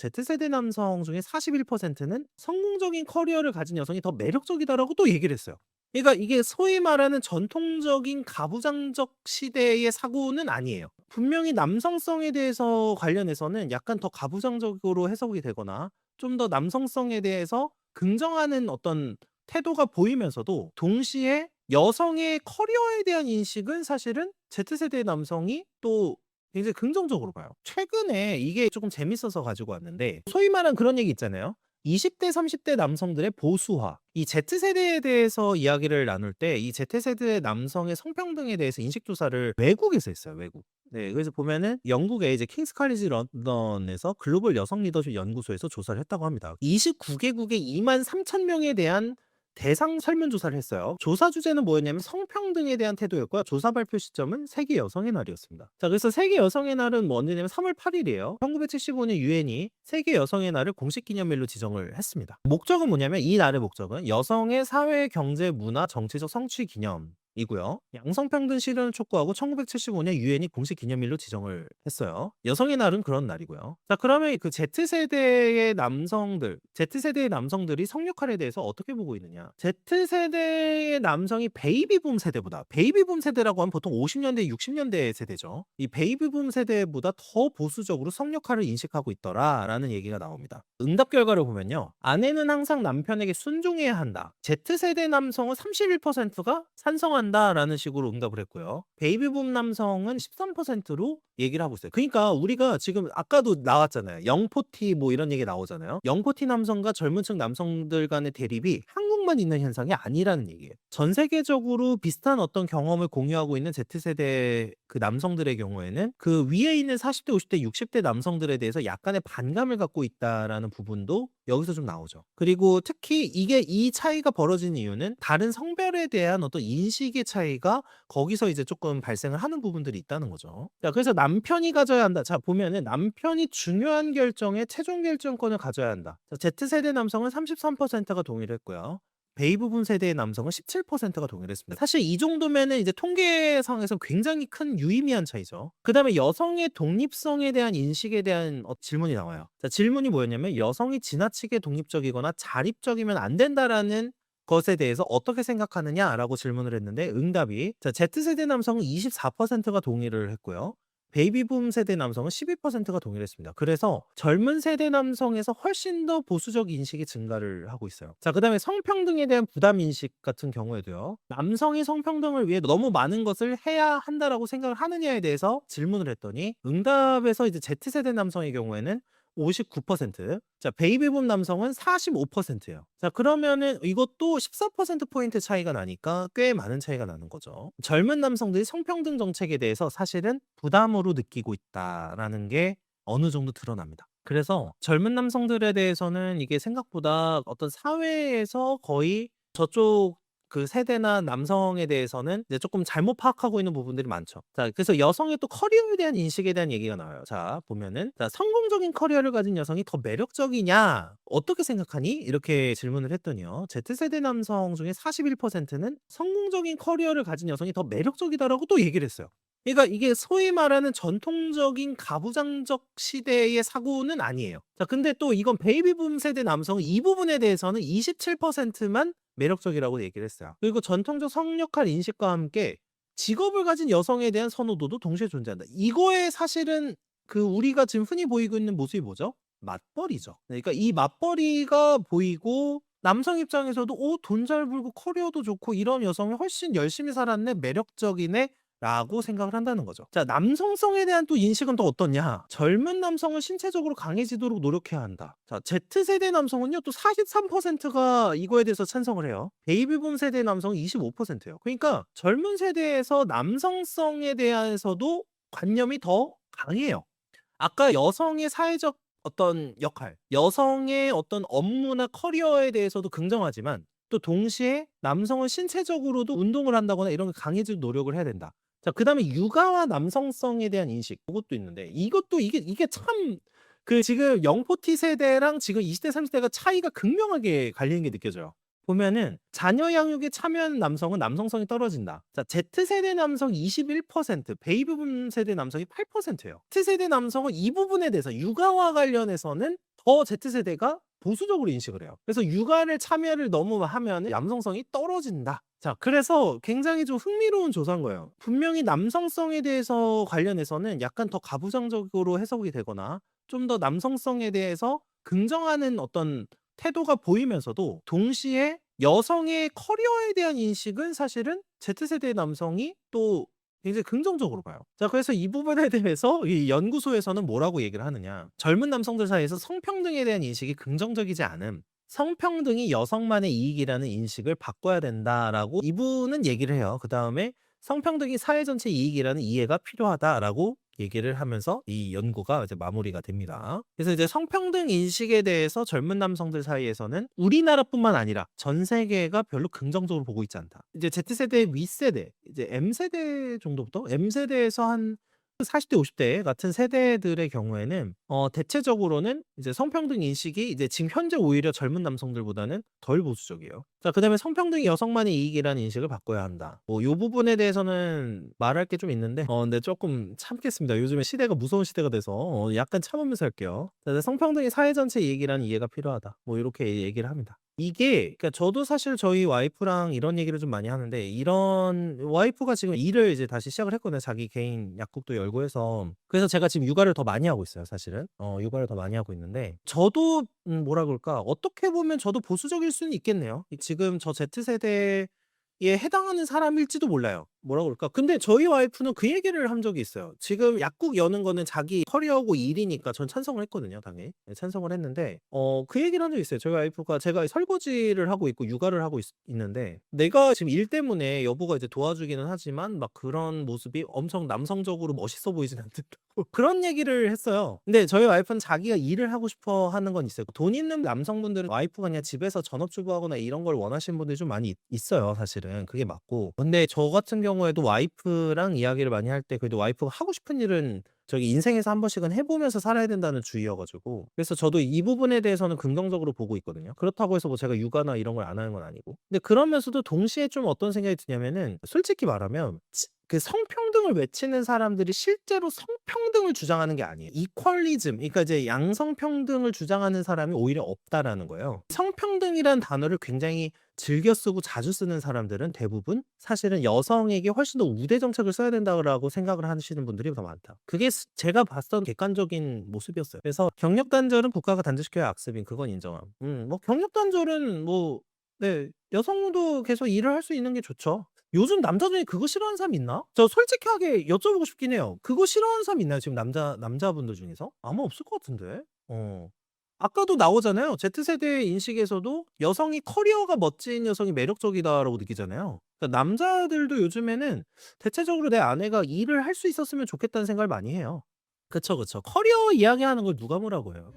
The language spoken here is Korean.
Z세대 남성 중에 41%는 성공적인 커리어를 가진 여성이 더 매력적이다라고 또 얘기를 했어요. 그러니까 이게 소위 말하는 전통적인 가부장적 시대의 사고는 아니에요. 분명히 남성성에 대해서 관련해서는 약간 더 가부장적으로 해석이 되거나 좀 더 남성성에 대해서 긍정하는 어떤 태도가 보이면서도 동시에 여성의 커리어에 대한 인식은 사실은 Z세대 남성이 또 굉장히 긍정적으로 봐요. 최근에 이게 조금 재밌어서 가지고 왔는데 소위 말하는 그런 얘기 있잖아요. 20대 30대 남성들의 보수화. 이 Z세대에 대해서 이야기를 나눌 때 이 Z세대 남성의 성평등에 대해서 인식 조사를 외국에서 했어요, 외국. 네. 그래서 보면은 영국의 이제 킹스 칼리지 런던에서 글로벌 여성 리더십 연구소에서 조사를 했다고 합니다. 29 개국의 23,000 명에 대한 대상 설문조사를 했어요. 조사 주제는 뭐였냐면 성평등에 대한 태도였고요. 조사 발표 시점은 세계 여성의 날이었습니다. 자, 그래서 세계 여성의 날은 뭐 언제냐면 3월 8일이에요. 1975년 유엔이 세계 여성의 날을 공식 기념일로 지정을 했습니다. 목적은 뭐냐면 이 날의 목적은 여성의 사회, 경제, 문화, 정치적 성취 기념 이고요. 양성평등 실현을 촉구하고 1975년 유엔이 공식 기념일로 지정을 했어요. 여성의 날은 그런 날이고요. 자, 그러면 그 Z세대의 남성들이 성 역할에 대해서 어떻게 보고 있느냐? Z세대의 남성이 베이비붐 세대보다, 베이비붐 세대라고 하면 보통 50년대, 60년대 세대죠. 이 베이비붐 세대보다 더 보수적으로 성 역할을 인식하고 있더라라는 얘기가 나옵니다. 응답 결과를 보면요. 아내는 항상 남편에게 순종해야 한다. Z세대 남성은 31%가 찬성한다라는 식으로 응답을 했고요. 베이비붐 남성은 13%로 얘기를 하고 있어요. 그러니까 우리가 지금 아까도 나왔잖아요. 영포티 뭐 이런 얘기 나오잖아요. 영포티 남성과 젊은 층 남성들 간의 대립이 한국만 있는 현상이 아니라는 얘기예요. 전 세계적으로 비슷한 어떤 경험을 공유하고 있는 Z세대 그 남성들의 경우에는 그 위에 있는 40대, 50대, 60대 남성들에 대해서 약간의 반감을 갖고 있다라는 부분도 여기서 좀 나오죠. 그리고 특히 이 차이가 벌어진 이유는 다른 성별에 대한 어떤 인식의 차이가 거기서 이제 조금 발생을 하는 부분들이 있다는 거죠. 자, 그래서 남편이 가져야 한다. 자, 보면은 남편이 중요한 결정에 최종 결정권을 가져야 한다. 자, Z세대 남성은 33%가 동의를 했고요. 베이비붐 세대의 남성은 17%가 동의를 했습니다. 사실 이 정도면은 이제 통계상에서 굉장히 큰 유의미한 차이죠. 그다음에 여성의 독립성에 대한 인식에 대한 질문이 나와요. 자, 질문이 뭐였냐면 여성이 지나치게 독립적이거나 자립적이면 안 된다라는 것에 대해서 어떻게 생각하느냐라고 질문을 했는데 응답이 자, Z세대 남성은 24%가 동의를 했고요. 베이비붐 세대 남성은 12%가 동의를 했습니다. 그래서 젊은 세대 남성에서 훨씬 더 보수적 인식이 증가를 하고 있어요. 자, 그다음에 성평등에 대한 부담 인식 같은 경우에도요. 남성이 성평등을 위해 너무 많은 것을 해야 한다라고 생각을 하느냐에 대해서 질문을 했더니 응답에서 이제 Z세대 남성의 경우에는 59%, 자, 베이비붐 남성은 45%예요. 자, 그러면은 이것도 14% 포인트 차이가 나니까 꽤 많은 차이가 나는 거죠. 젊은 남성들이 성평등 정책에 대해서 사실은 부담으로 느끼고 있다라는 게 어느 정도 드러납니다. 그래서 젊은 남성들에 대해서는 이게 생각보다 어떤 사회에서 거의 저쪽 그 세대나 남성에 대해서는 이제 조금 잘못 파악하고 있는 부분들이 많죠. 자, 그래서 여성의 또 커리어에 대한 인식에 대한 얘기가 나와요. 자, 보면은 자, "성공적인 커리어를 가진 여성이 더 매력적이냐? 어떻게 생각하니?" 이렇게 질문을 했더니요. Z세대 남성 중에 41%는 "성공적인 커리어를 가진 여성이 더 매력적이다."라고 또 얘기를 했어요. 그러니까 이게 소위 말하는 전통적인 가부장적 시대의 사고는 아니에요. 자, 근데 또 이건 베이비붐 세대 남성은 이 부분에 대해서는 27%만 매력적이라고 얘기를 했어요. 그리고 전통적 성역할 인식과 함께 직업을 가진 여성에 대한 선호도도 동시에 존재한다. 이거에 사실은 그 우리가 지금 흔히 보이고 있는 모습이 뭐죠? 맞벌이죠. 그러니까 이 맞벌이가 보이고 남성 입장에서도 '어 돈 잘 벌고 커리어도 좋고 이런 여성이 훨씬 열심히 살았네. 매력적이네.' 라고 생각을 한다는 거죠. 자, 남성성에 대한 또 인식은 또 어떻냐? 젊은 남성은 신체적으로 강해지도록 노력해야 한다. 자, Z세대 남성은요, 또 43%가 이거에 대해서 찬성을 해요. 베이비붐 세대 남성은 25%예요. 그러니까 젊은 세대에서 남성성에 대해서도 관념이 더 강해요. 아까 여성의 사회적 어떤 역할, 여성의 어떤 업무나 커리어에 대해서도 긍정하지만 또 동시에 남성은 신체적으로도 운동을 한다거나 이런 게 강해질 노력을 해야 된다. 자, 그다음에 육아와 남성성에 대한 인식 그것도 있는데 이것도 이게 참 그 지금 영포티 세대랑 지금 20대 30 대가 차이가 극명하게 갈리는 게 느껴져요. 보면은 자녀 양육에 참여하는 남성은 남성성이 떨어진다. 자, Z세대 남성 21%, 베이비붐 세대 남성이 8%예요. Z세대 남성은 이 부분에 대해서 육아와 관련해서는 더 Z세대가 보수적으로 인식을 해요. 그래서 육아를 참여를 너무 하면은 남성성이 떨어진다. 자, 그래서 굉장히 좀 흥미로운 조사인 거예요. 분명히 남성성에 대해서 관련해서는 약간 더 가부장적으로 해석이 되거나 좀 더 남성성에 대해서 긍정하는 어떤 태도가 보이면서도 동시에 여성의 커리어에 대한 인식은 사실은 Z세대 남성이 또 굉장히 긍정적으로 봐요. 자, 그래서 이 부분에 대해서 이 연구소에서는 뭐라고 얘기를 하느냐. 젊은 남성들 사이에서 성평등에 대한 인식이 긍정적이지 않음. 성평등이 여성만의 이익이라는 인식을 바꿔야 된다라고 이분은 얘기를 해요. 그다음에 성평등이 사회 전체 이익이라는 이해가 필요하다라고 얘기를 하면서 이 연구가 이제 마무리가 됩니다. 그래서 이제 성평등 인식에 대해서 젊은 남성들 사이에서는 우리나라뿐만 아니라 전 세계가 별로 긍정적으로 보고 있지 않다. 이제 Z세대 윗세대, 이제 M세대 정도부터 M세대에서 한 40대 50대 같은 세대들의 경우에는 대체적으로는 이제 성평등 인식이 이제 지금 현재 오히려 젊은 남성들보다는 덜 보수적이에요. 자, 그다음에 성평등이 여성만의 이익이라는 인식을 바꿔야 한다. 뭐 요 부분에 대해서는 말할 게 좀 있는데 근데 조금 참겠습니다. 요즘에 시대가 무서운 시대가 돼서 약간 참으면서 할게요. 자, 성평등이 사회 전체 이익이라는 이해가 필요하다. 뭐 이렇게 얘기를 합니다. 이게 그러니까 저도 사실 저희 와이프랑 이런 얘기를 좀 많이 하는데 이런 와이프가 지금 일을 이제 다시 시작을 했거든요. 자기 개인 약국도 열고 해서. 그래서 제가 지금 육아를 더 많이 하고 있어요, 사실은. 육아를 더 많이 하고 있는데 저도 뭐라 그럴까? 어떻게 보면 저도 보수적일 수는 있겠네요. 지금 저 Z세대에 해당하는 사람일지도 몰라요. 뭐라 그럴까? 근데 저희 와이프는 그 얘기를 한 적이 있어요. 지금 약국 여는 거는 자기 커리어고 일이니까 전 찬성을 했거든요, 당연히. 네, 찬성을 했는데 그 얘기를 한 적이 있어요. 저희 와이프가 제가 설거지를 하고 있고 육아를 하고 있는데 내가 지금 일 때문에 여보가 이제 도와주기는 하지만 막 그런 모습이 엄청 남성적으로 멋있어 보이진 않는다고 그런 얘기를 했어요. 근데 저희 와이프는 자기가 일을 하고 싶어 하는 건 있어요. 돈 있는 남성분들은 와이프가 그냥 집에서 전업주부하거나 이런 걸 원하시는 분들이 좀 많이 있어요, 사실은. 그게 맞고. 근데 저 같은 경우에도 와이프랑 이야기를 많이 할 때 그래도 와이프가 하고 싶은 일은 저기 인생에서 한 번씩은 해 보면서 살아야 된다는 주의여 가지고 그래서 저도 이 부분에 대해서는 긍정적으로 보고 있거든요. 그렇다고 해서 뭐 제가 육아나 이런 걸 안 하는 건 아니고. 근데 그러면서도 동시에 좀 어떤 생각이 드냐면은 솔직히 말하면 그 성평등을 외치는 사람들이 실제로 성평등을 주장하는 게 아니에요. 이퀄리즘, 그러니까 이제 양성평등을 주장하는 사람이 오히려 없다라는 거예요. 성평등이라는 단어를 굉장히 즐겨 쓰고 자주 쓰는 사람들은 대부분 사실은 여성에게 훨씬 더 우대 정책을 써야 된다고 생각을 하시는 분들이 더 많다. 그게 제가 봤던 객관적인 모습이었어요. 그래서 경력 단절은 국가가 단절시켜야 악습인 그건 인정함. 뭐 경력 단절은 뭐 네, 여성도 계속 일을 할 수 있는 게 좋죠. 요즘 남자 중에 그거 싫어하는 사람 있나? 저 솔직하게 여쭤보고 싶긴 해요. 그거 싫어하는 사람 있나요? 지금 남자분들 중에서? 아마 없을 것 같은데. 아까도 나오잖아요. Z세대의 인식에서도 여성이 커리어가 멋진 여성이 매력적이다라고 느끼잖아요. 그러니까 남자들도 요즘에는 대체적으로 내 아내가 일을 할 수 있었으면 좋겠다는 생각을 많이 해요. 그쵸, 그쵸. 커리어 이야기하는 걸 누가 뭐라고 해요.